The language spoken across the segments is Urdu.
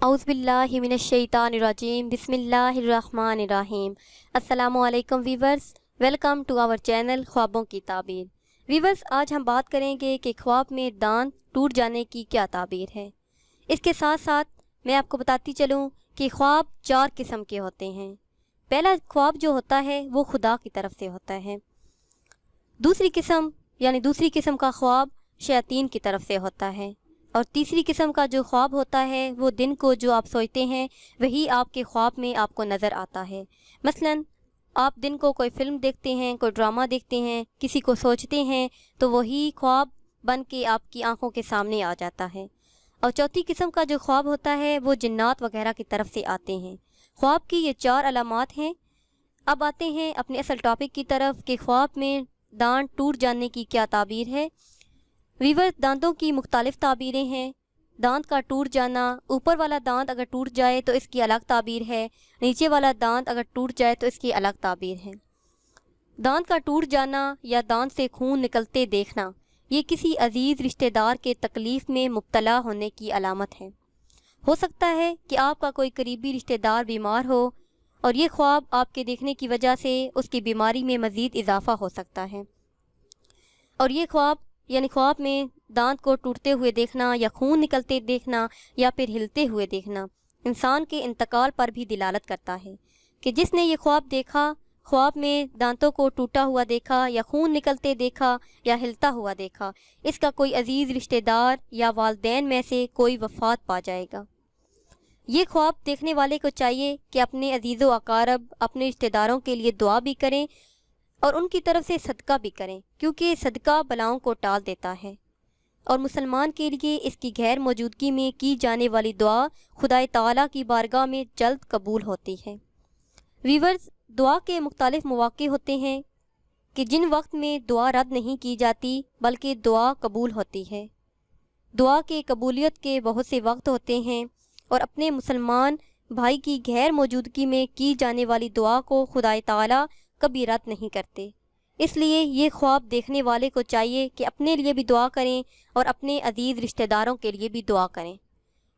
اعوذ باللہ من الشیطان الرجیم بسم اللہ الرحمن الرحیم۔ السلام علیکم viewers, welcome to our channel خوابوں کی تعبیر۔ ویورز، آج ہم بات کریں گے کہ خواب میں دانت ٹوٹ جانے کی کیا تعبیر ہے۔ اس کے ساتھ ساتھ میں آپ کو بتاتی چلوں کہ خواب 4 قسم کے ہوتے ہیں۔ پہلا خواب جو ہوتا ہے وہ خدا کی طرف سے ہوتا ہے۔ دوسری قسم کا خواب شیاطین کی طرف سے ہوتا ہے، اور تیسری قسم کا جو خواب ہوتا ہے وہ دن کو جو آپ سوچتے ہیں وہی آپ کے خواب میں آپ کو نظر آتا ہے۔ مثلا آپ دن کو کوئی فلم دیکھتے ہیں، کوئی ڈرامہ دیکھتے ہیں، کسی کو سوچتے ہیں تو وہی خواب بن کے آپ کی آنکھوں کے سامنے آ جاتا ہے۔ اور چوتھی قسم کا جو خواب ہوتا ہے وہ جنات وغیرہ کی طرف سے آتے ہیں۔ خواب کی یہ 4 علامات ہیں۔ اب آتے ہیں اپنے اصل ٹاپک کی طرف کہ خواب میں دانت ٹوٹ جانے کی کیا تعبیر ہے۔ ویور، دانتوں کی مختلف تعبیریں ہیں۔ دانت کا ٹوٹ جانا، اوپر والا دانت اگر ٹوٹ جائے تو اس کی الگ تعبیر ہے، نیچے والا دانت اگر ٹوٹ جائے تو اس کی الگ تعبیر ہے۔ دانت کا ٹوٹ جانا یا دانت سے خون نکلتے دیکھنا، یہ کسی عزیز رشتہ دار کے تکلیف میں مبتلا ہونے کی علامت ہے۔ ہو سکتا ہے کہ آپ کا کوئی قریبی رشتہ دار بیمار ہو، اور یہ خواب آپ کے دیکھنے کی وجہ سے اس کی بیماری میں مزید اضافہ ہو سکتا ہے۔ اور یہ خواب میں دانت کو ٹوٹتے ہوئے دیکھنا یا خون نکلتے دیکھنا یا پھر ہلتے ہوئے دیکھنا انسان کے انتقال پر بھی دلالت کرتا ہے کہ جس نے یہ خواب دیکھا، خواب میں دانتوں کو ٹوٹا ہوا دیکھا یا خون نکلتے دیکھا یا ہلتا ہوا دیکھا، اس کا کوئی عزیز رشتہ دار یا والدین میں سے کوئی وفات پا جائے گا۔ یہ خواب دیکھنے والے کو چاہیے کہ اپنے عزیز و اقارب، اپنے رشتہ داروں کے لیے دعا بھی کریں اور ان کی طرف سے صدقہ بھی کریں، کیونکہ صدقہ بلاؤں کو ٹال دیتا ہے، اور مسلمان کے لیے اس کی غیر موجودگی میں کی جانے والی دعا خدائے تعالیٰ کی بارگاہ میں جلد قبول ہوتی ہے۔ ویورز، دعا کے مختلف مواقع ہوتے ہیں کہ جن وقت میں دعا رد نہیں کی جاتی بلکہ دعا قبول ہوتی ہے۔ دعا کے قبولیت کے بہت سے وقت ہوتے ہیں، اور اپنے مسلمان بھائی کی غیر موجودگی میں کی جانے والی دعا کو خدائے تعالیٰ کبھی رد نہیں کرتے۔ اس لیے یہ خواب دیکھنے والے کو چاہیے کہ اپنے لیے بھی دعا کریں اور اپنے عزیز رشتہ داروں کے لیے بھی دعا کریں۔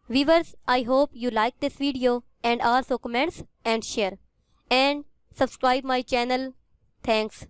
Viewers, I hope you like this video and also comments and share and subscribe my channel. Thanks.